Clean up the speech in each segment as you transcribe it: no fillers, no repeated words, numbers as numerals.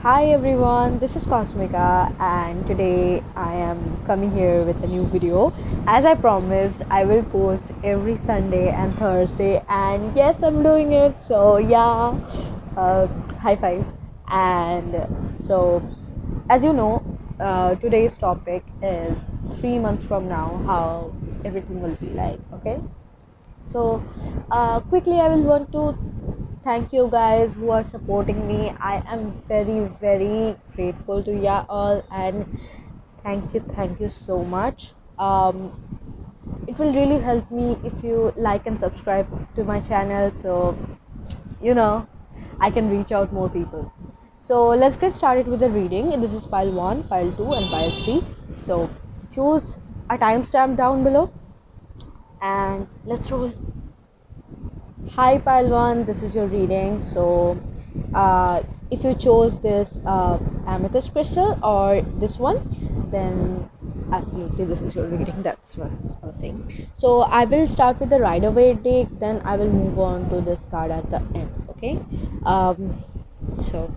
Hi everyone, this is Cosmica, and today I am coming here with a new video. As I promised, I will post every Sunday and Thursday, and yes, I'm doing it. So, yeah, high five. And so, as you know, today's topic is 3 months from now, how everything will be like, okay? So, quickly, I will want to thank you guys who are supporting me. I am very, very grateful to you all, and thank you so much. It will really help me if you like and subscribe to my channel, so you know I can reach out more people. So let's get started with the reading. This is pile 1, pile 2, and pile 3. So choose a timestamp down below and let's roll. Hi Palwan, this is your reading. So, if you chose this amethyst crystal or this one, then absolutely this is your reading. That's what I was saying. So, I will start with the Rider Waite deck, then I will move on to this card at the end. Okay. So,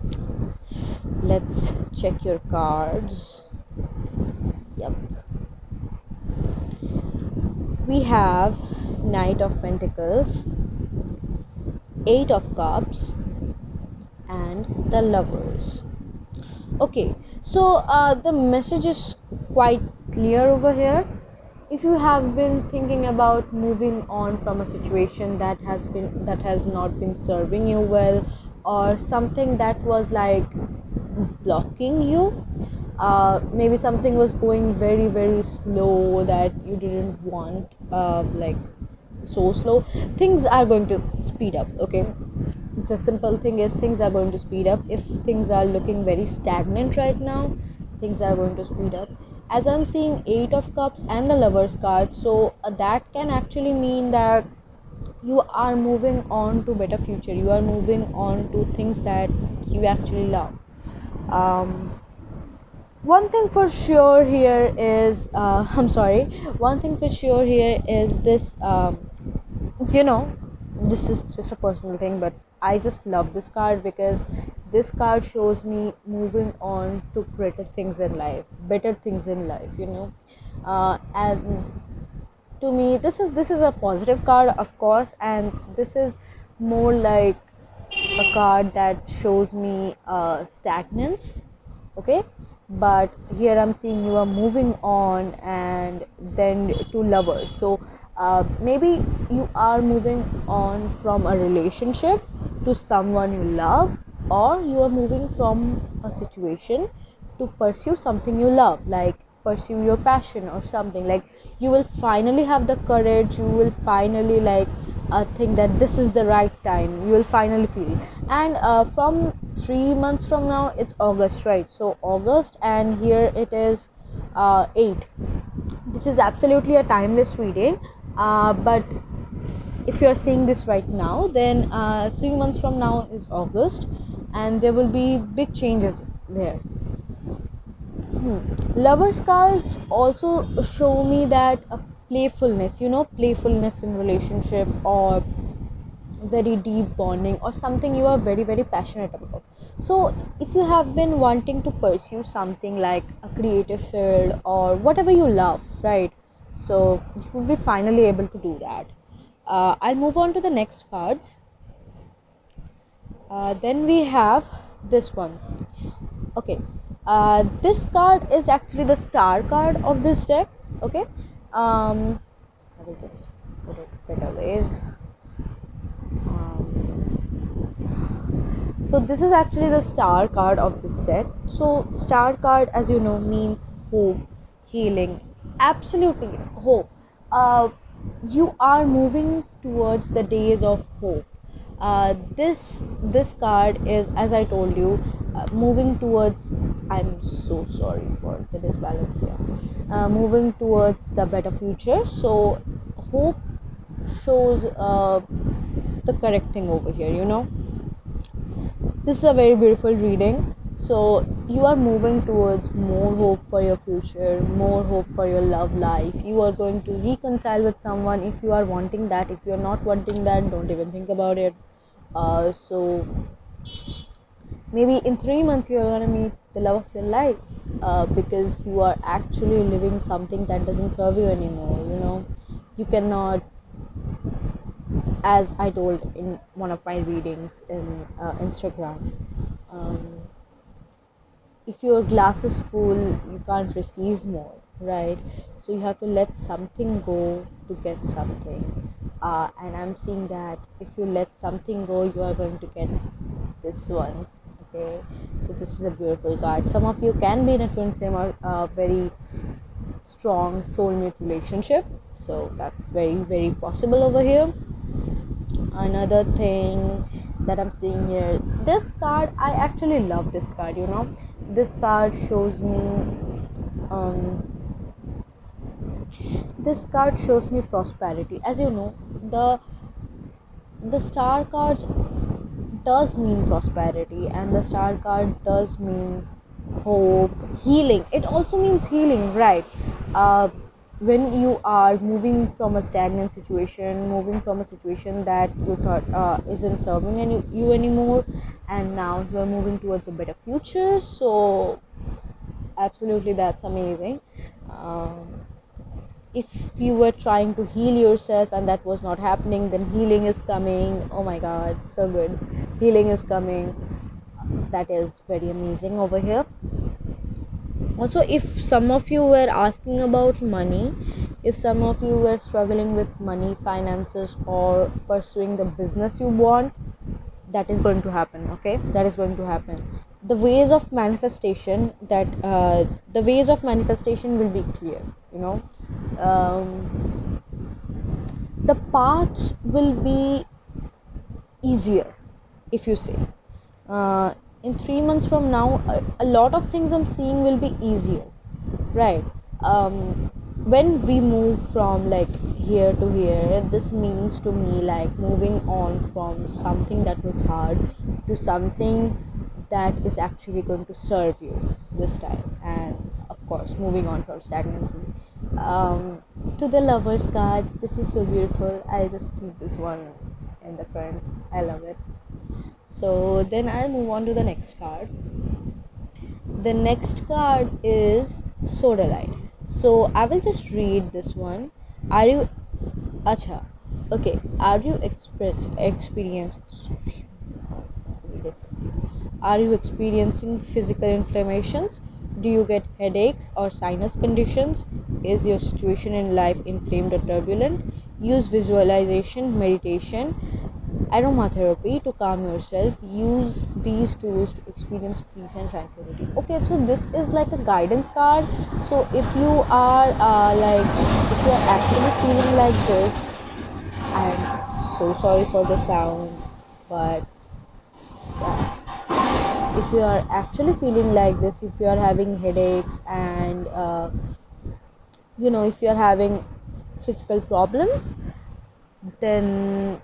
let's check your cards. Yep. We have Knight of Pentacles, Eight of Cups, and the Lovers. Okay, so the message is quite clear over here. If you have been thinking about moving on from a situation that has not been serving you well, or something that was like blocking you, maybe something was going very very slow that you didn't want, like so slow, things are going to speed up. Okay, the simple thing is things are going to speed up. If things are looking very stagnant right now, things are going to speed up. As I'm seeing Eight of Cups and the Lovers card, so that can actually mean that you are moving on to better future, you are moving on to things that you actually love. One thing for sure here is I'm sorry, one thing for sure here is this, you know this is just a personal thing, but I just love this card because this card shows me moving on to greater things in life, better things in life, and to me this is a positive card, of course, and this is more like a card that shows me stagnance. Okay, but here I'm seeing you are moving on and then to Lovers. So maybe you are moving on from a relationship to someone you love, or you are moving from a situation to pursue something you love, like pursue your passion or something. Like you will finally have the courage, you will finally like think that this is the right time, you will finally feel. And from 3 months from now, it's August, right? So August, and here it is 8. This is absolutely a timeless reading, but if you're seeing this right now, then 3 months from now is August, and there will be big changes there. Lovers cards also show me that playfulness, playfulness in relationship, or very deep bonding, or something you are very very passionate about. So if you have been wanting to pursue something like a creative field or whatever you love, right? So you will be finally able to do that. I'll move on to the next cards. Then we have this one. Okay, this card is actually the star card of this deck. Okay, I will just put it better ways. So this is actually the star card of this deck. So star card, as you know, means hope, healing, absolutely hope. You are moving towards the days of hope. This card is, as I told you, moving towards. I'm so sorry for the disbalance here. Moving towards the better future. So hope shows the correct thing over here. This is a very beautiful reading. So you are moving towards more hope for your future, more hope for your love life. You are going to reconcile with someone if you are wanting that. If you are not wanting that, don't even think about it. So Maybe in 3 months you're gonna meet the love of your life, because you are actually living something that doesn't serve you anymore. You cannot, as I told in one of my readings in Instagram, um, if your glass is full, you can't receive more, right? So you have to let something go to get something. And I'm seeing that if you let something go, you are going to get this one. Okay, so this is a beautiful card. Some of you can be in a twin flame or very strong soulmate relationship, so that's very, very possible over here. Another thing that I'm seeing here, this card, I actually love this card. This card shows me um, this card shows me prosperity. As you know, the star cards does mean prosperity, and the star card does mean hope, healing. It also means healing, right? uh, when you are moving from a stagnant situation, moving from a situation that you thought isn't serving you anymore, and now you are moving towards a better future. So absolutely, that's amazing. um, if you were trying to heal yourself and that was not happening, then healing is coming. Oh my god, so good. Healing is coming. That is very amazing over here. Also, if some of you were asking about money, if some of you were struggling with money, finances, or pursuing the business you want, that is going to happen. Okay, that is going to happen. The ways of manifestation, will be clear. Um, the paths will be easier, if you say. uh, in 3 months from now, a lot of things I'm seeing will be easier, right? When we move from like here to here, this means to me like moving on from something that was hard to something that is actually going to serve you this time, and of course moving on from stagnancy. To the lovers card, this is so beautiful. I'll just keep this one in the front. I love it. So then I'll move on to the next card. The next card is Sodalite. So I will just read this one. Are you Acha? Okay. Are you experience? Sorry. Are you experiencing physical inflammations? Do you get headaches or sinus conditions? Is your situation in life inflamed or turbulent? Use visualization, meditation, aromatherapy to calm yourself. Use these tools to experience peace and tranquility. Okay, so this is like a guidance card. So if you are if you are actually feeling like this, I'm so sorry for the sound, but yeah, if you are actually feeling like this, if you are having headaches and if you are having physical problems, then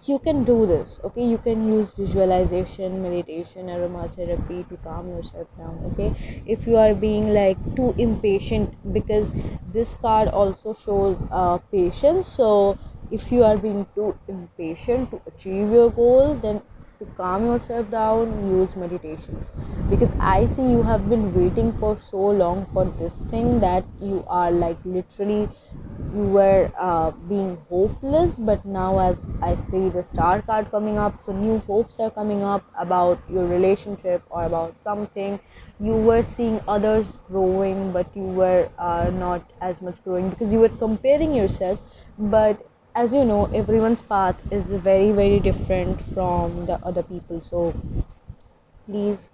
you can do this. Okay, you can use visualization, meditation, aromatherapy to calm yourself down. Okay, if you are being like too impatient, because this card also shows patience. So if you are being too impatient to achieve your goal, then to calm yourself down, use meditations. Because I see you have been waiting for so long for this thing that you are like literally, you were being hopeless, but now as I see the star card coming up, so new hopes are coming up about your relationship or about something. You were seeing others growing, but you were not as much growing because you were comparing yourself. But as you know, everyone's path is very, very different from the other people. So please,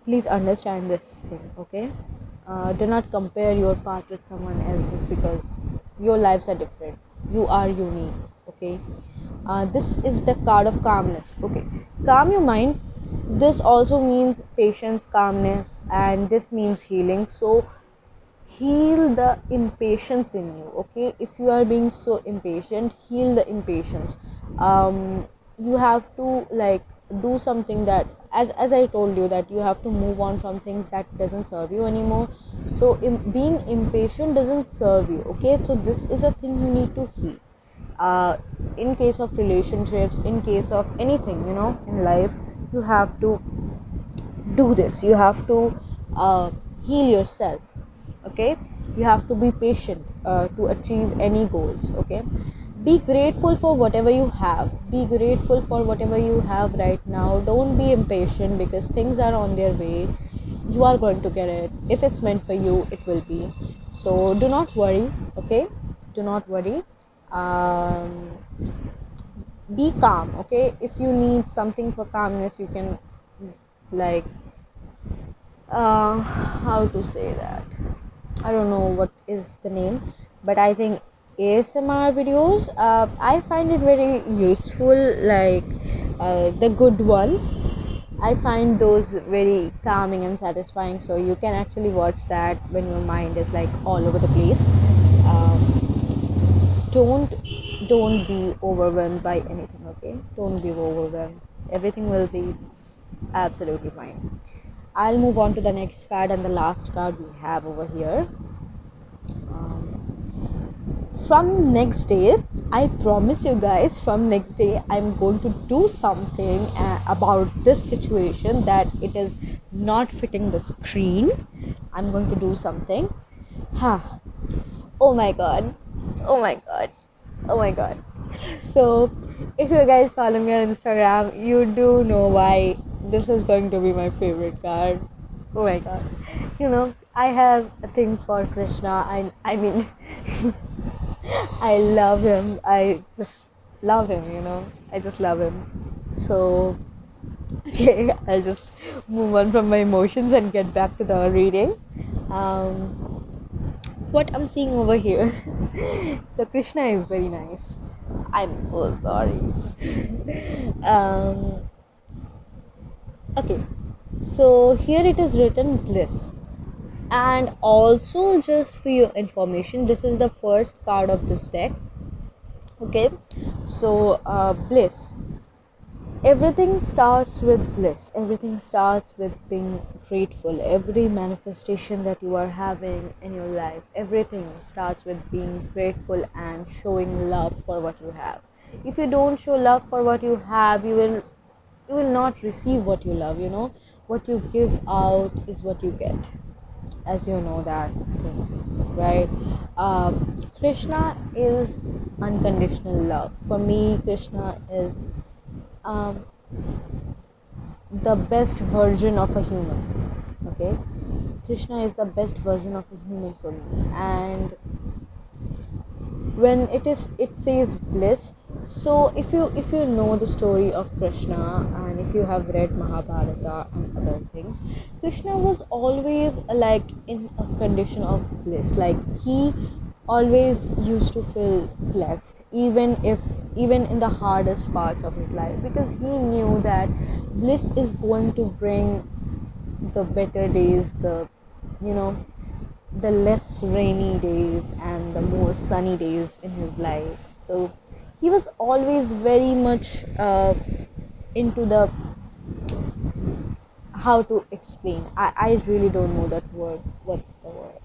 please understand this thing. Okay, do not compare your path with someone else's, because your lives are different. You are unique. Okay, this is the card of calmness. Okay, calm your mind. This also means patience, calmness, and this means healing. So heal the impatience in you. Okay, if you are being so impatient, heal the impatience. You have to like do something that, as I told you, that you have to move on from things that doesn't serve you anymore. So being impatient doesn't serve you. Okay, so this is a thing you need to heal. In case of relationships, in case of anything, in life, you have to do this. You have to heal yourself. Okay, you have to be patient to achieve any goals. Okay, be grateful for whatever you have. Be grateful for whatever you have right now. Don't be impatient, because things are on their way. You are going to get it. If it's meant for you, it will be. So do not worry. Okay, do not worry. um, be calm. Okay, if you need something for calmness, you can, like, how to say that, I don't know what is the name, but I think ASMR videos, I find it very useful, like the good ones. I find those very calming and satisfying, so you can actually watch that when your mind is like all over the place. Um, don't don't be overwhelmed by anything. Okay, don't be overwhelmed. Everything will be absolutely fine. I'll move on to the next card, and the last card we have over here. From next day, I promise you guys, from next day, I'm going to do something about this situation, that it is not fitting the screen. I'm going to do something. Huh. Oh my god. Oh my god. Oh my god. So, if you guys follow me on Instagram, you do know why this is going to be my favorite card. Oh my god. I have a thing for Krishna. I mean, I love him. I just love him, I just love him. So, okay, I'll just move on from my emotions and get back to the reading. Um, what I'm seeing over here. So Krishna is very nice. I'm so sorry. um, okay, so here it is written bliss. And also, just for your information, this is the first card of this deck. Okay, so bliss. Everything starts with bliss. Everything starts with being grateful. Every manifestation that you are having in your life, everything starts with being grateful and showing love for what you have. If you don't show love for what you have, you will not receive what you love. What you give out is what you get, as you know that thing, right? Krishna is unconditional love. For me, Krishna is um, the best version of a human. Okay, Krishna is the best version of a human for me. And when it says bliss, so if you know the story of Krishna, and if you have read Mahabharata and other things, Krishna was always like in a condition of bliss. Like, he always used to feel blessed, even in the hardest parts of his life, because he knew that bliss is going to bring the better days, you know the less rainy days and the more sunny days in his life. So he was always very much into the, how to explain, I really don't know that word. What's the word?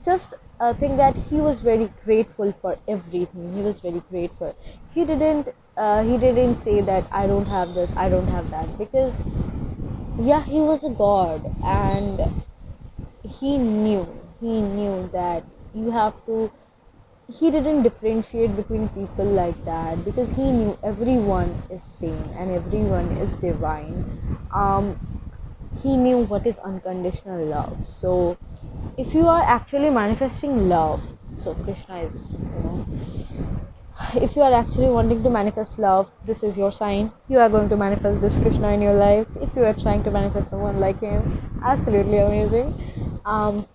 Just think that he was very grateful for everything. He was very grateful. He didn't say that I don't have this, I don't have that, because yeah, he was a god, and he knew that you have to. He didn't differentiate between people like that, because he knew everyone is same and everyone is divine. um he knew what is unconditional love. So if you are actually manifesting love, so Krishna is, if you are actually wanting to manifest love, this is your sign. You are going to manifest this Krishna in your life. If you are trying to manifest someone like him, absolutely amazing. um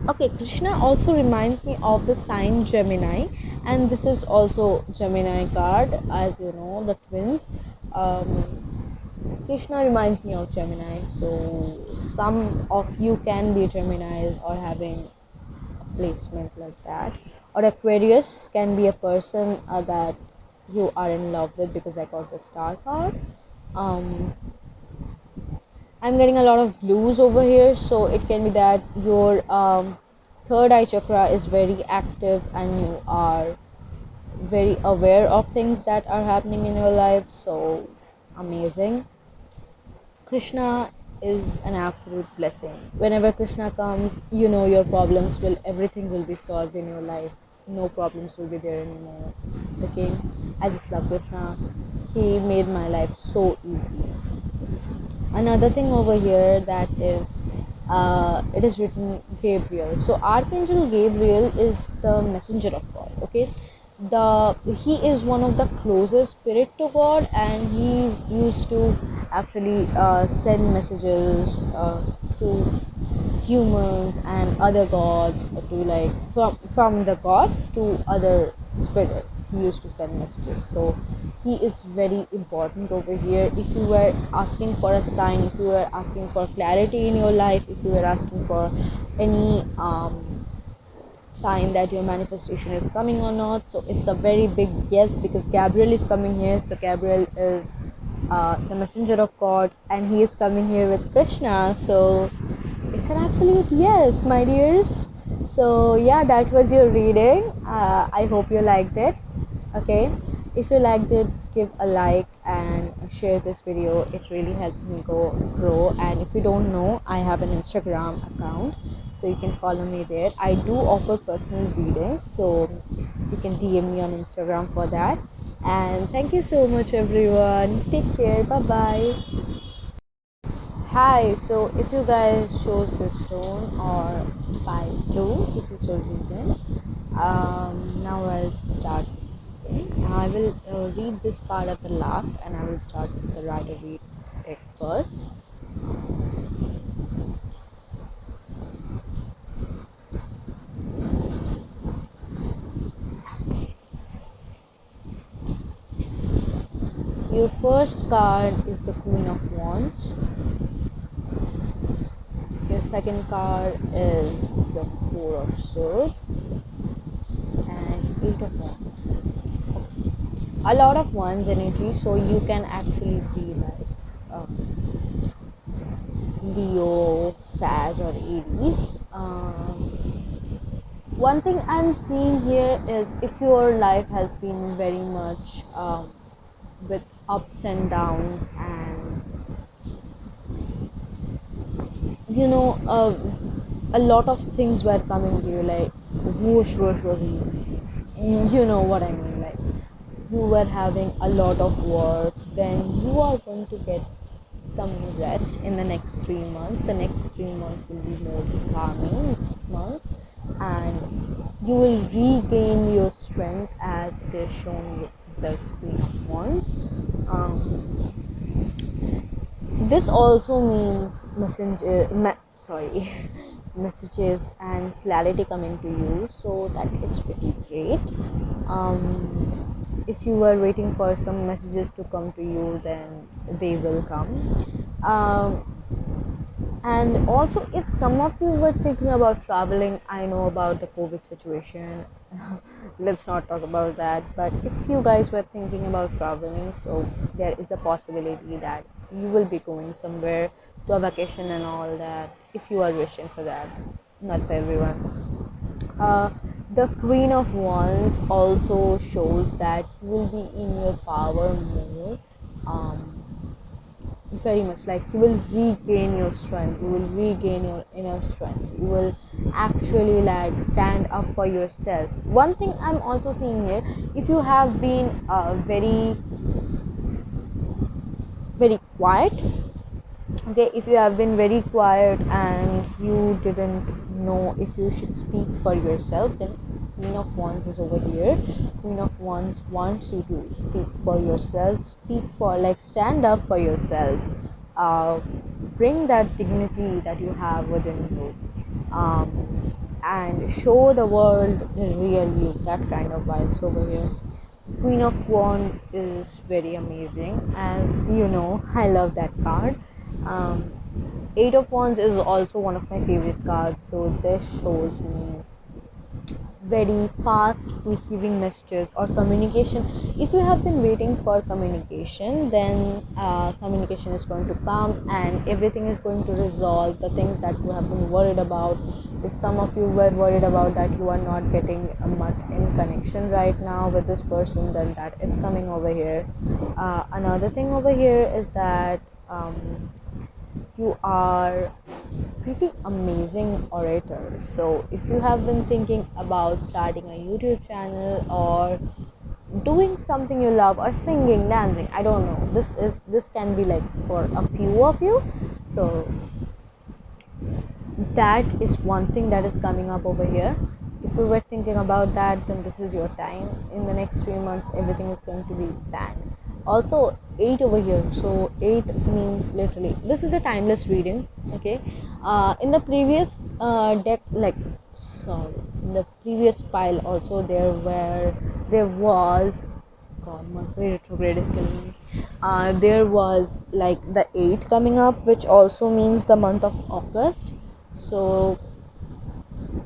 Okay, Krishna also reminds me of the sign Gemini, and this is also Gemini card, as you know, the twins. Krishna reminds me of Gemini, so some of you can be Gemini or having a placement like that. Or Aquarius can be a person that you are in love with, because I got the star card. Um, I'm getting a lot of blues over here, so it can be that you're third eye chakra is very active and you are very aware of things that are happening in your life. So amazing. Krishna is an absolute blessing. Whenever Krishna comes, you know your problems will, everything will be solved in your life. No problems will be there anymore. Okay, I just love Krishna. He made my life so easy. Another thing over here that is, it is written Gabriel. So Archangel Gabriel is the messenger of God. Okay, he is one of the closest spirit to God, and he used to actually send messages to humans and other gods, to like from the god to other spirits. He used to send messages. So he is very important over here. If you were asking for a sign, if you were asking for clarity in your life, if you were asking for any sign that your manifestation is coming or not, so it's a very big yes, because Gabriel is coming here. So Gabriel is the messenger of God, and he is coming here with Krishna. So it's an absolute yes, my dears. So yeah, that was your reading. I hope you liked it. Okay, if you liked it, give a like and share this video. It really helps me grow. And if you don't know, I have an Instagram account, so you can follow me there. I do offer personal readings, so you can DM me on Instagram for that. And thank you so much, everyone. Take care. Bye bye. Hi, so if you guys chose this stone or buy two, this is your reason. Now I'll start. Okay. I will read this card at the last, and I will start with the Rider Waite deck first. Your first card is the Queen of Wands. Your second card is the Four of Swords and Eight of Wands. A lot of Wands energy, so you can actually be like Leo, Sag, or Aries. One thing I'm seeing here is, if your life has been very much with ups and downs, and you know, a lot of things were coming to you like whoosh, whoosh, whoosh. You know what I mean? Like, you were having a lot of work, then you are going to get some rest in the next 3 months. The next 3 months will be more calming months, and you will regain your strength, as it is shown with the Queen of Wands. This also means messages and clarity coming to you, so that is pretty great. If you were waiting for some messages to come to you, then they will come. And also, if some of you were thinking about traveling, I know about the COVID situation. Let's not talk about that. But if you guys were thinking about traveling, so there is a possibility that you will be going somewhere to a vacation and all that, if you are wishing for that. Not for everyone. Uh, the Queen of Wands also shows that you will be in your power more. Very much like you will regain your strength, you will regain your inner strength, you will actually like stand up for yourself. One thing I'm also seeing here, if you have been very quiet, okay, if you have been very quiet and you didn't know if you should speak for yourself, then Queen of Wands is over here. Queen of Wands wants you to speak for yourself, speak for, like, stand up for yourself, uh, bring that dignity that you have within you, and show the world the real you. That kind of vibes over here. Queen of Wands is very amazing, as you know. I love that card. um, Eight of Wands is also one of my favorite cards, so this shows me very fast receiving messages or communication. If you have been waiting for communication, then communication is going to come and everything is going to resolve the things that you have been worried about. If some of you were worried about that you are not getting much in connection right now with this person, then that is coming over here. Another thing over here is that you are pretty amazing orator. So if you have been thinking about starting a YouTube channel or doing something you love or singing, dancing, I don't know, this can be like for a few of you. So that is one thing that is coming up over here. If you were thinking about that, then this is your time. In the next 3 months, everything is going to be banned. Also 8 over here, so 8 means literally this is a timeless reading. Okay, in the previous deck, like, sorry, in the previous pile also there was, god, Mercury retrograde is killing me. There was like the 8 coming up, which also means the month of August. So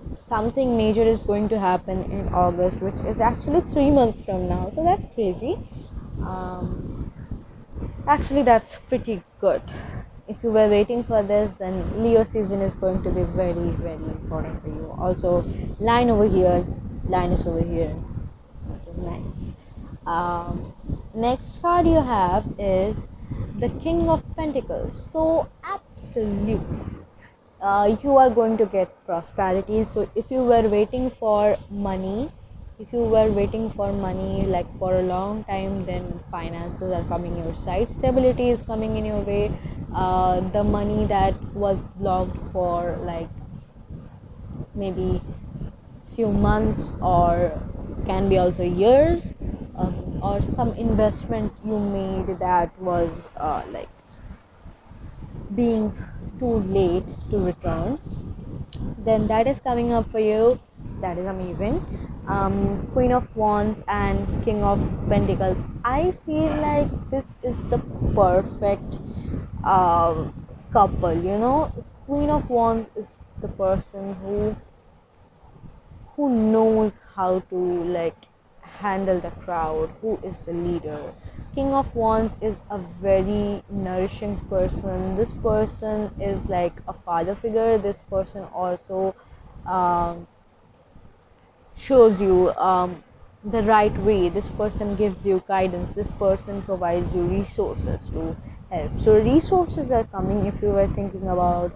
something major is going to happen in August, which is actually 3 months from now. So that's crazy. um, Actually, that's pretty good. If you were waiting for this, then Leo season is going to be very, very important for you. Also, line over here, line is over here. So nice. Next card you have is the King of Pentacles. So, absolutely. You are going to get prosperity. So if you were waiting for money, if you were waiting for money like for a long time, then finances are coming your side, stability is coming in your way. The money that was blocked for like maybe few months or can be also years, or some investment you made that was like being too late to return, then that is coming up for you. That is amazing. Queen of Wands and King of Pentacles, I feel like this is the perfect couple, you know. Queen of Wands is the person who knows how to like handle the crowd, who is the leader. King of Wands is a very nourishing person. This person is like a father figure. This person also um, shows you the right way. This person gives you guidance. This person provides you resources to help. So resources are coming. If you were thinking about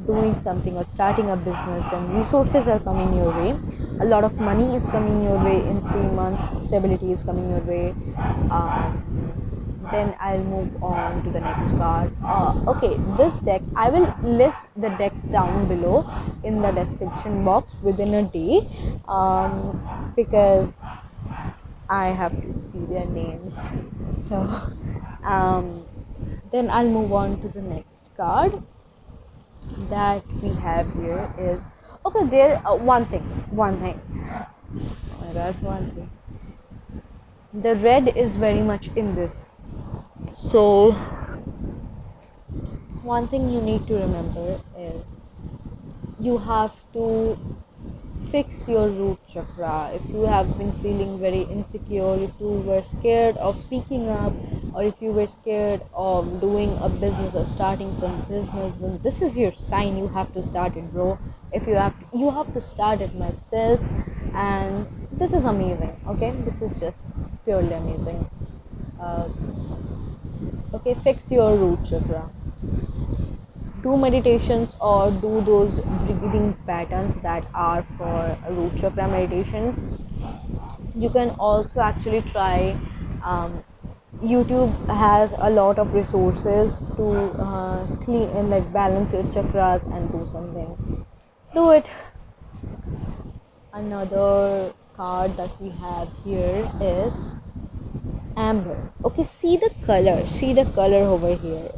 doing something or starting a business, then resources are coming your way. A lot of money is coming your way in 3 months. Stability is coming your way. Then I'll move on to the next card. Okay, this deck, I will list the decks down below in the description box within a day, because I have to see their names. So then I'll move on to the next card that we have here is, okay, there one thing, oh my god, one thing, the red is very much in this. So one thing you need to remember is you have to fix your root chakra. If you have been feeling very insecure, if you were scared of speaking up, or if you were scared of doing a business or starting some business, then this is your sign. You have to start it, bro. If you have to start it, my sis. And this is amazing. Okay, this is just purely amazing. uh, okay, fix your root chakra. Do meditations or do those breathing patterns that are for root chakra meditations. You can also actually try, YouTube has a lot of resources to clean and like balance your chakras and do something. Do it. Another card that we have here is amber. Okay, see the color over here,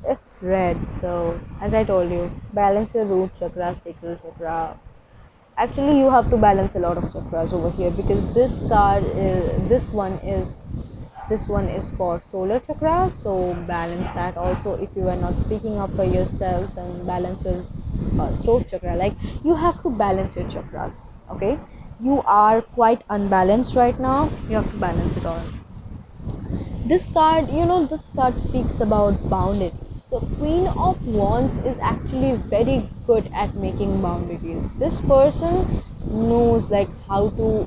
it's red. So as I told you, balance your root chakra, sacral chakra. Actually, you have to balance a lot of chakras over here, because this one is for solar chakra. So balance that also. If you are not speaking up for yourself, then balance your throat chakra. Like, you have to balance your chakras. Okay, you are quite unbalanced right now. You have to balance it all. This card, this card speaks about boundaries. So Queen of Wands is actually very good at making boundaries. This person knows like how to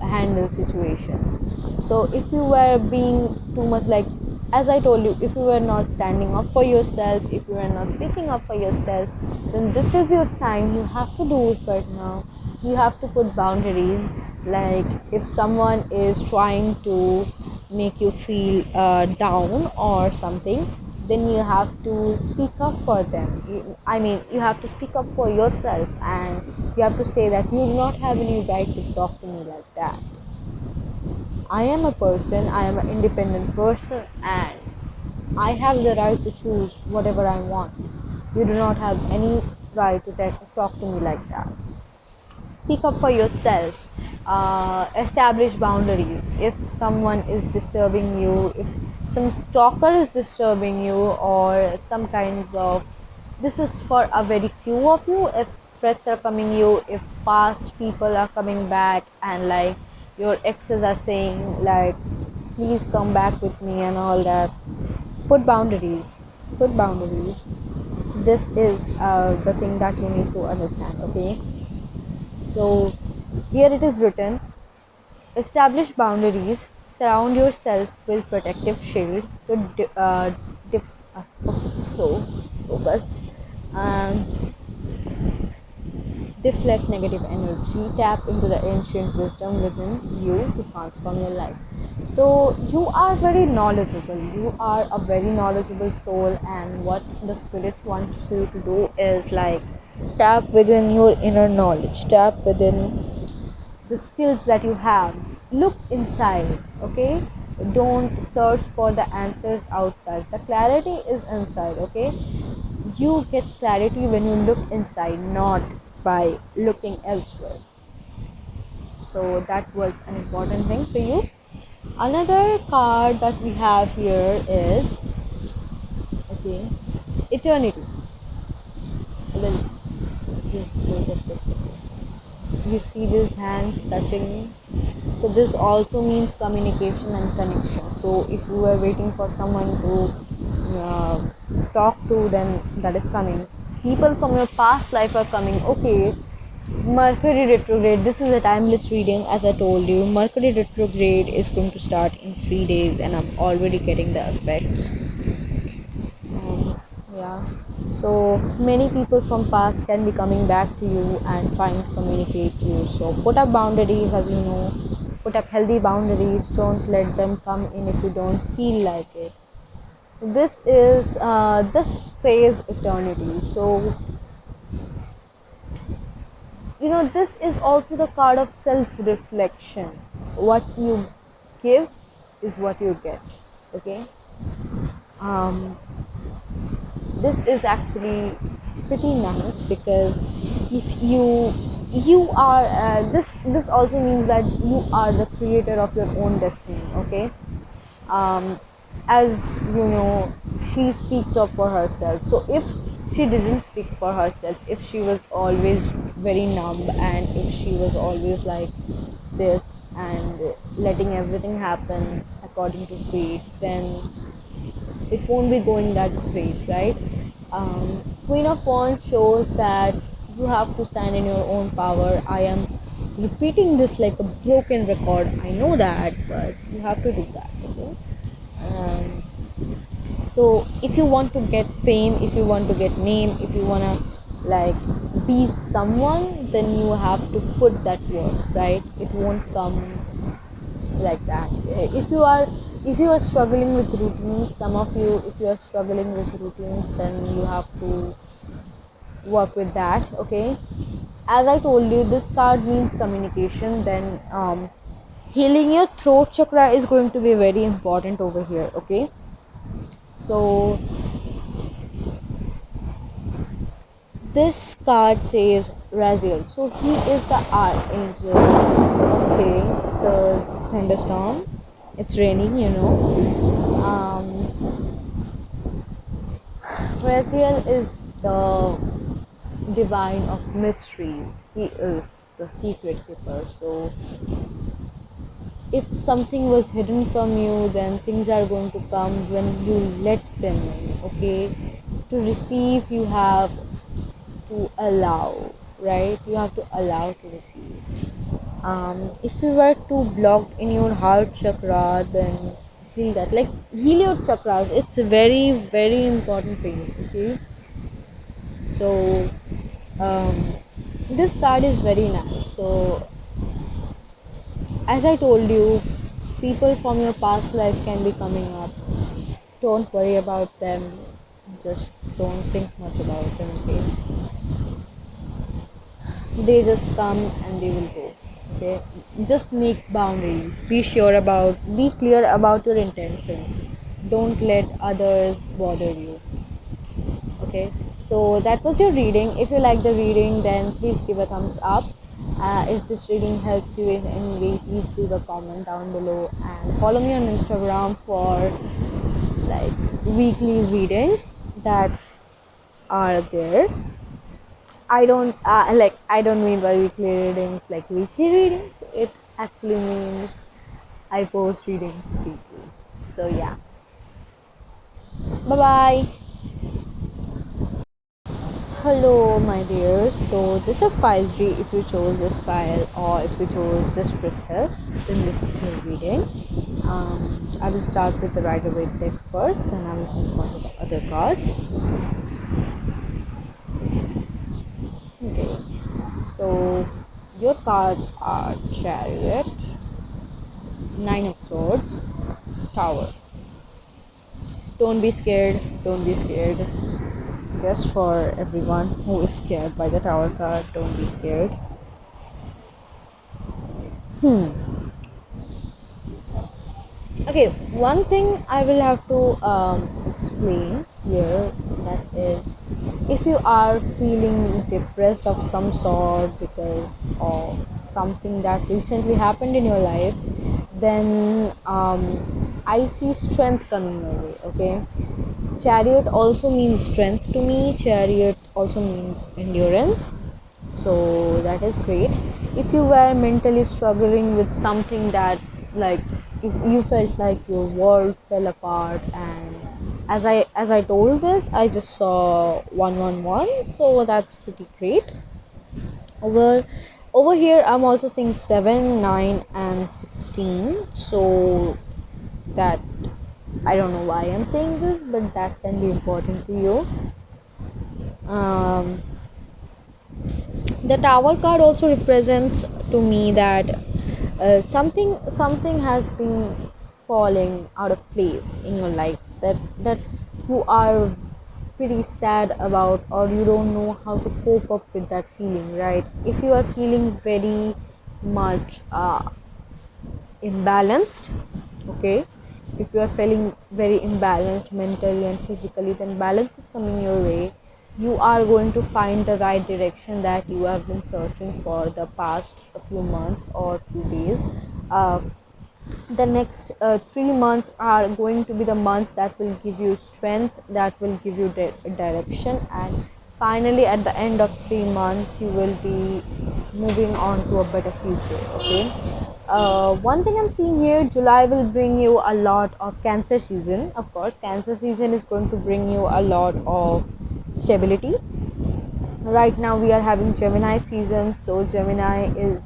handle situations. So if you were being too much, like as I told you, if you were not standing up for yourself, if you are not speaking up for yourself, then this is your sign. You have to do it right now. You have to put boundaries. Like if someone is trying to make you feel down or something, then you have to speak up for them. You have to speak up for yourself, and you have to say that you do not have any right to talk to me like that. I am a person, I am an independent person, and I have the right to choose whatever I want. You do not have any right to talk to me like that. Speak up for yourself. Establish boundaries. If someone is disturbing you, if some stalker is disturbing you, or some kinds of, this is for a very few of you. If threats are coming you, if past people are coming back, and like your exes are saying like please come back with me and all that, put boundaries. Put boundaries. This is the thing that you need to understand. Okay, so here it is written: establish boundaries, surround yourself with protective shield to so focus, um, deflect negative energy, tap into the ancient wisdom within you to transform your life. So you are very knowledgeable, you are a very knowledgeable soul, and what the spirits wants you to do is like tap within your inner knowledge, tap within the skills that you have. Look inside. Okay, don't search for the answers outside. The clarity is inside. Okay, you get clarity when you look inside, not by looking elsewhere. So that was an important thing for you. Another card that we have here is, okay, eternity. Well, just close up the pictures. You see these hands touching. So this also means communication and connection. So if you are waiting for someone to talk to, then that is coming. People from your past life are coming. Okay, Mercury retrograde. This is a timeless reading, as I told you. Mercury retrograde is going to start in 3 days, and I'm already getting the effects. Yeah, so many people from past can be coming back to you and trying to communicate to you. So put up boundaries, as you know, put up healthy boundaries. Don't let them come in if you don't feel like it. This says eternity. So this is also the card of self-reflection. What you give is what you get. Okay. um this is actually pretty nice, because if you are this also means that you are the creator of your own destiny. Okay, um as you know, she speaks up for herself. So if she didn't speak for herself, if she was always very numb, and if she was always like this and letting everything happen according to fate, then it won't be going that great, right? Queen of Wands shows that you have to stand in your own power. I am repeating this like a broken record, I know that, but you have to do that. Okay. um, so if you want to get fame, if you want to get name, if you want to like be someone, then you have to put that work, right? It won't come like that. If you are struggling with routines, some of you, if you are struggling with routines, then you have to work with that. Okay, as I told you, this card means communication. Then healing your throat chakra is going to be very important over here. Okay, so this card says Raziel, so he is the archangel. Okay, so thunderstorm, it's raining, Raziel is the divine of mysteries. He is a secret keeper. So if something was hidden from you, then things are going to come when you let them in. Okay, to receive you have to allow, right? You have to allow to receive. If you were too blocked in your heart chakra, then heal that. Like, heal your chakras. It's a very, very important thing. Okay, so um, this card is very nice. So, as I told you, people from your past life can be coming up. Don't worry about them. Just don't think much about them. Okay, they just come and they will go. Okay, just make boundaries, be clear about your intentions. Don't let others bother you. Okay, so that was your reading. If you like the reading, then please give a thumbs up. If this reading helps you in any way, please leave a comment down below and follow me on Instagram for like weekly readings that are there. I don't mean by weekly readings like weekly readings. It actually means I post readings weekly. So yeah. Bye bye. Hello my dears. So this is pile 3. If you chose this pile or if you chose this crystal, then this is your reading. I will start with the Rider Waite deck first, then I will move on to the other cards. Okay. So your cards are Chariot, Nine of Swords, Tower. Don't be scared. Don't be scared. Just for everyone who is scared by the Tower card, don't be scared. Okay, one thing I will have to explain here, that is, if you are feeling depressed of some sort because of something that recently happened in your life, then I see strength coming your way. Okay, Chariot also means strength to me. Chariot also means endurance. So that is great. If you were mentally struggling with something that, like, if you felt like your world fell apart, and as I told this, I just saw 111, so that's pretty great. Over here I'm also seeing 7, 9 and 16. So that, I don't know why I'm saying this, but that can be important to you. The Tower card also represents to me that something has been falling out of place in your life, that you are pretty sad about, or you don't know how to cope up with that feeling, right? If you are feeling very much imbalanced, okay, if you are feeling very imbalanced mentally and physically, then balance is coming your way. You are going to find the right direction that you have been searching for the past few months or few days. The next 3 months are going to be the months that will give you strength, that will give you direction, and finally at the end of 3 months you will be moving on to a better future. Okay, one thing I'm seeing here, July will bring you a lot of Cancer season. Of course, Cancer season is going to bring you a lot of stability. Right now we are having Gemini season, so Gemini is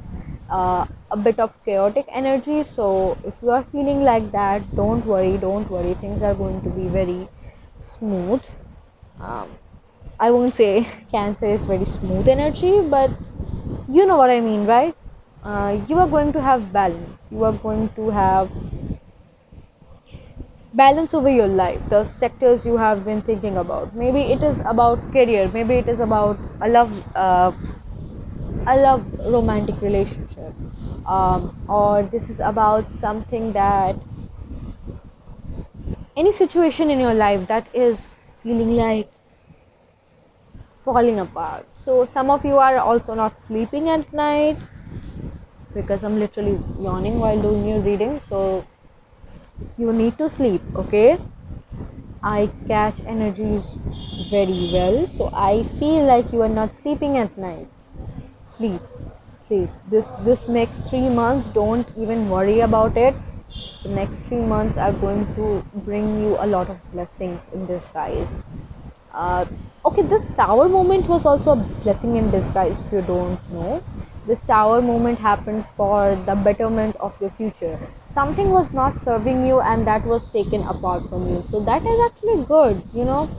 a bit of chaotic energy. So if you are feeling like that, don't worry, things are going to be very smooth. um, I won't say Cancer is very smooth energy, but you know what I mean, right? You are going to have balance, you are going to have balance over your life, the sectors you have been thinking about. Maybe it is about career, maybe it is about a love romantic relationship, or this is about something that, any situation in your life that is feeling like falling apart. So some of you are also not sleeping at night, because I'm literally yawning while doing your reading. So you need to sleep. Okay, I catch energies very well, so I feel like you are not sleeping at night. Sleep. sleep. This next 3 months, don't even worry about it. The next 3 months are going to bring you a lot of blessings in disguise. uh, okay, this tower moment was also a blessing in disguise. If you don't know, this tower moment happened for the betterment of your future. Something was not serving you and that was taken apart from you, so that is actually good, you know.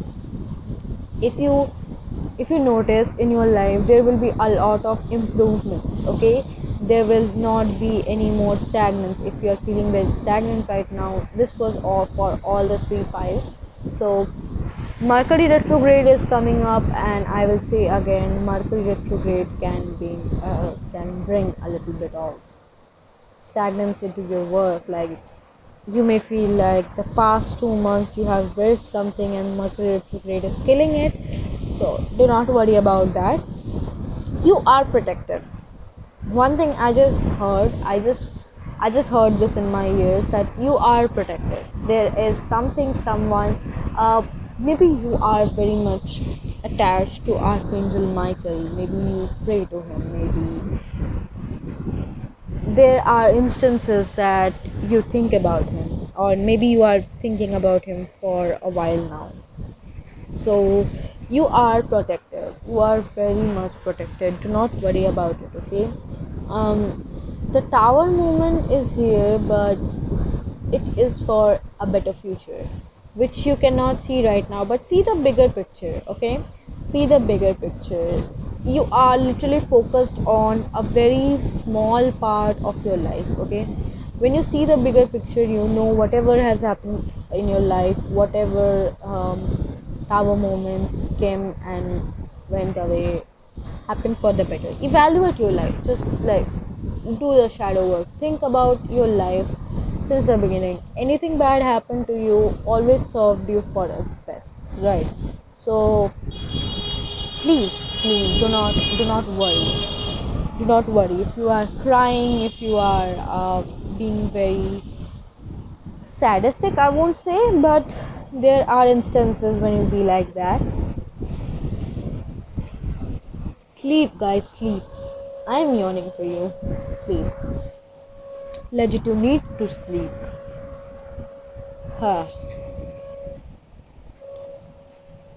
If you notice in your life, there will be a lot of improvements. Okay, there will not be any more stagnance. If you are feeling very stagnant right now, this was all for all the 3 5. So Mercury retrograde is coming up, and I will say again, Mercury retrograde can bring a little bit of stagnancy to your work. Like, you may feel like the past 2 months you have built something and Mercury retrograde is killing it. So do not worry about that. You are protected. One thing I just heard this in my ears, that you are protected. There is something, someone, maybe you are very much attached to Archangel Michael. Maybe you pray to him. Maybe there are instances that you think about him, or maybe you are thinking about him for a while now. So you are protected. You are very much protected. Do not worry about it. Okay. The tower movement is here, but it is for a better future, which you cannot see right now. But see the bigger picture. Okay. See the bigger picture. You are literally focused on a very small part of your life. Okay. When you see the bigger picture, you know whatever has happened in your life, whatever tower moments came and went away, happened for the better. Evaluate your life. Just like do the shadow work. Think about your life since the beginning. Anything bad happened to you always served you for its best, right? So please do not worry. Do not worry. If you are crying, if you are being very sadistic, I won't say, but there are instances when you be like that. Sleep, guys, sleep. I am yawning for you. Sleep. Legit, you need to sleep. Huh.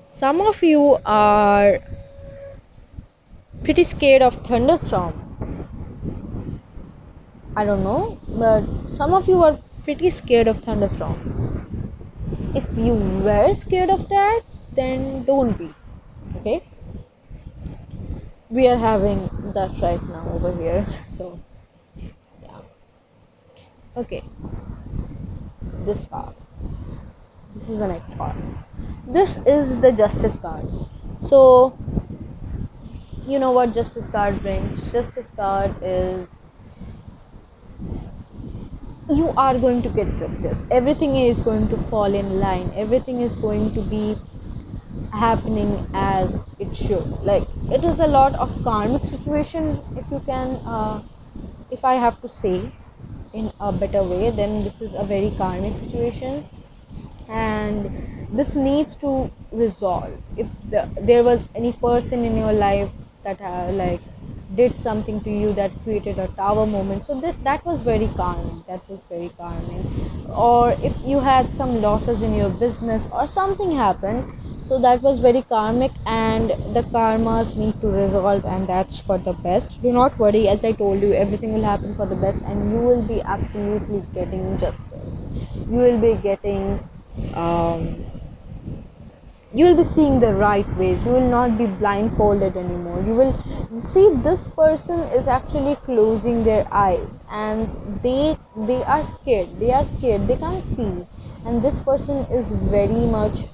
Some of you are pretty scared of thunderstorm. I don't know, but some of you are pretty scared of thunderstorm. If you were scared of that, then don't be. Okay? We are having that right now over here. So, yeah. Okay. This card. This is the next card. This is the Justice card. So, you know what Justice card brings? Justice card is, you are going to get justice. Everything is going to fall in line. Everything is going to be happening as it should. Like, it is a lot of karmic situation. If I have to say in a better way, then this is a very karmic situation, and this needs to resolve. If there was any person in your life that did something to you that created a tower moment, so that was very calming. That was very calming. Or if you had some losses in your business or something happened, so that was very karmic, and the karmas need to resolve, and that's for the best. Do not worry. As I told you, everything will happen for the best, and you will be absolutely getting justice. You will be getting you will be seeing the right ways. You will not be blindfolded anymore. You will see this person is actually closing their eyes, and they are scared. They can't see, and this person is very much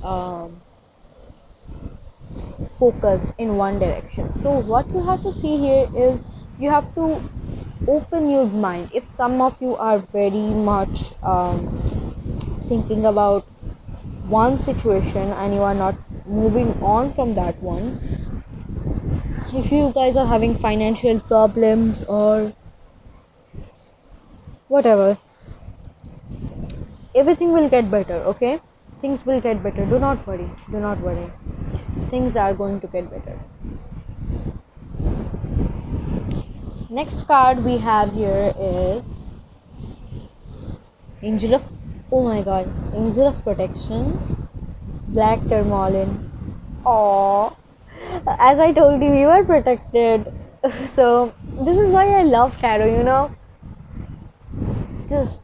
focused in one direction. So what you have to see here is, you have to open your mind. If some of you are very much thinking about one situation and you are not moving on from that one, if you guys are having financial problems or whatever, everything will get better. Okay, things will get better. Do not worry. Things are going to get better. Next card we have here is Angel of, oh my god, Angel of Protection, Black Tourmaline. Oh, as I told you, you are protected. So this is why I love tarot. Just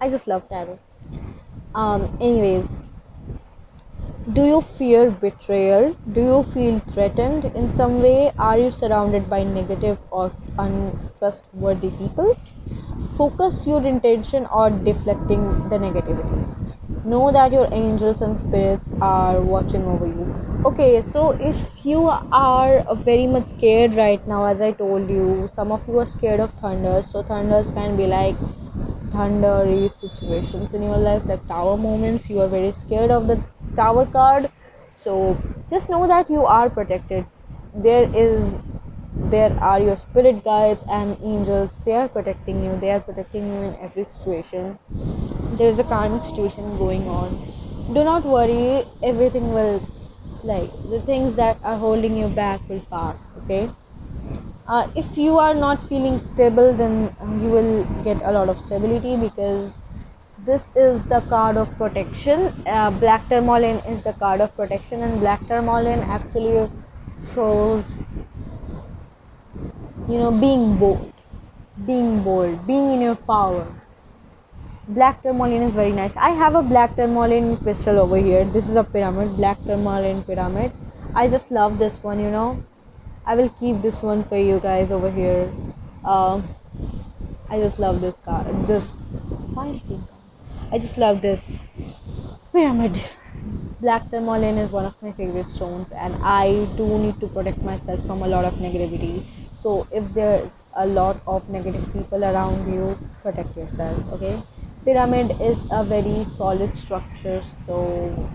I just love tarot. Anyways, do you fear betrayal? Do you feel threatened in some way? Are you surrounded by negative or untrustworthy people? Focus your intention on deflecting the negativity. Know that your angels and spirits are watching over you. Okay, so if you are very much scared right now, as I told you, some of you are scared of thunder. So thunders can be like thundery situations in your life, like tower moments. You are very scared of the tower card. So just know that you are protected. There are your spirit guides and angels. They are protecting you. They are protecting you in every situation. There is a karmic situation going on. Do not worry, everything will, like, the things that are holding you back will pass. Okay, if you are not feeling stable, then you will get a lot of stability, because this is the card of protection. Black Tourmaline is the card of protection, and Black Tourmaline actually shows, being bold, being in your power. Black Tourmaline is very nice. I have a Black Tourmaline crystal over here. This is a pyramid, Black Tourmaline pyramid. I just love this one. I will keep this one for you guys over here. Uh, I just love this card. I just love this pyramid. Black Tourmaline is one of my favorite stones, and I do need to protect myself from a lot of negativity. So if there's a lot of negative people around you, protect yourself. Okay. Pyramid is a very solid structure, so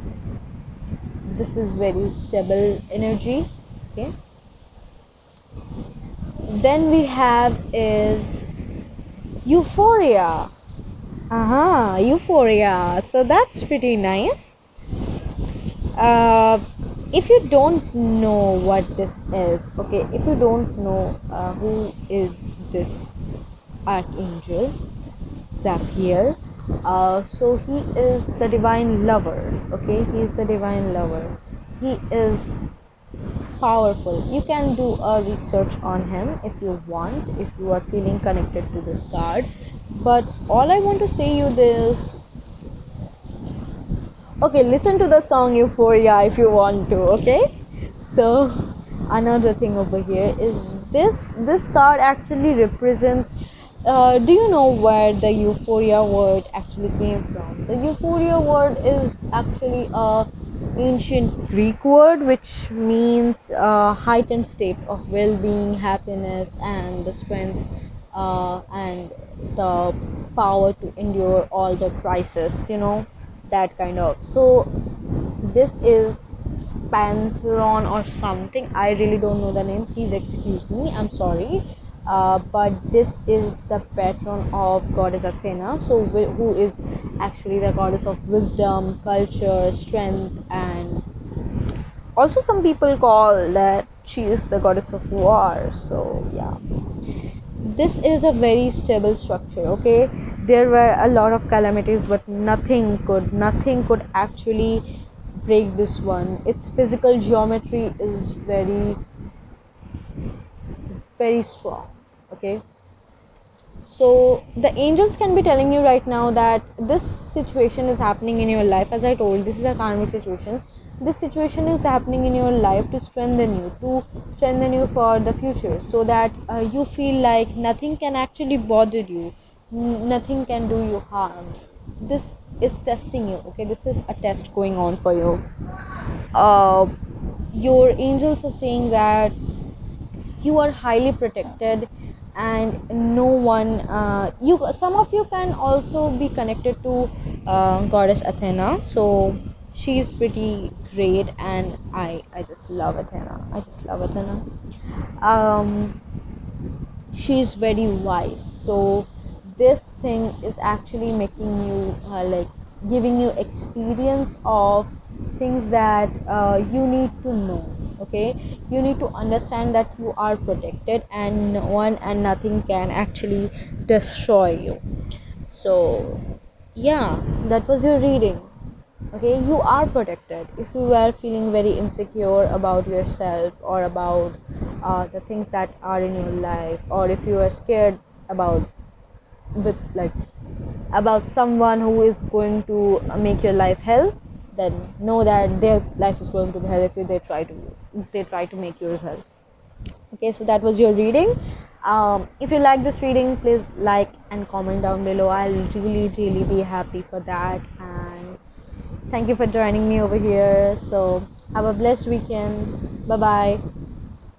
this is very stable energy. Okay. Then we have is Euphoria. Euphoria. So that's pretty nice. If you don't know what this is, okay, if you don't know who is this archangel, Zaphiel, so he is the divine lover. Okay, he is the divine lover. He is powerful. You can do a research on him if you want, if you are feeling connected to this card. But all I want to say you this, okay, listen to the song Euphoria if you want to. Okay, so another thing over here is this card actually represents, do you know where the Euphoria word actually came from? The Euphoria word is actually a ancient Greek word which means heightened state of well-being, happiness, and the strength and the power to endure all the crisis, that kind of. So this is Pantheon or something. I really don't know the name. Please excuse me. I'm sorry. But this is the patron of goddess Athena. So who is actually the goddess of wisdom, culture, strength, and also some people call that she is the goddess of war. So yeah, this is a very stable structure. Okay, there were a lot of calamities, but nothing could actually break this one. Its physical geometry is very, very strong. Okay, so the angels can be telling you right now that this situation is happening in your life. As I told, this is a karmic situation. This situation is happening in your life to strengthen you for the future, so that you feel like nothing can actually bother you, nothing can do you harm. This is testing you. Okay, this is a test going on for you. uh, your angels are saying that you are highly protected, and no one, you some of you can also be connected to goddess Athena. So she's pretty great, and I just love Athena. um she's very wise. So this thing is actually making you, like, giving you experience of things that you need to know. Okay, you need to understand that you are protected and no one and nothing can actually destroy you. So yeah, that was your reading. Okay, you are protected. If you are feeling very insecure about yourself or about the things that are in your life, or if you are scared about with like about someone who is going to make your life hell, then know that their life is going to be hell if they try to make yours hell. Okay, so that was your reading. If you like this reading, please like and comment down below. I'll really be happy for that. And thank you for joining me over here. So have a blessed weekend. Bye bye.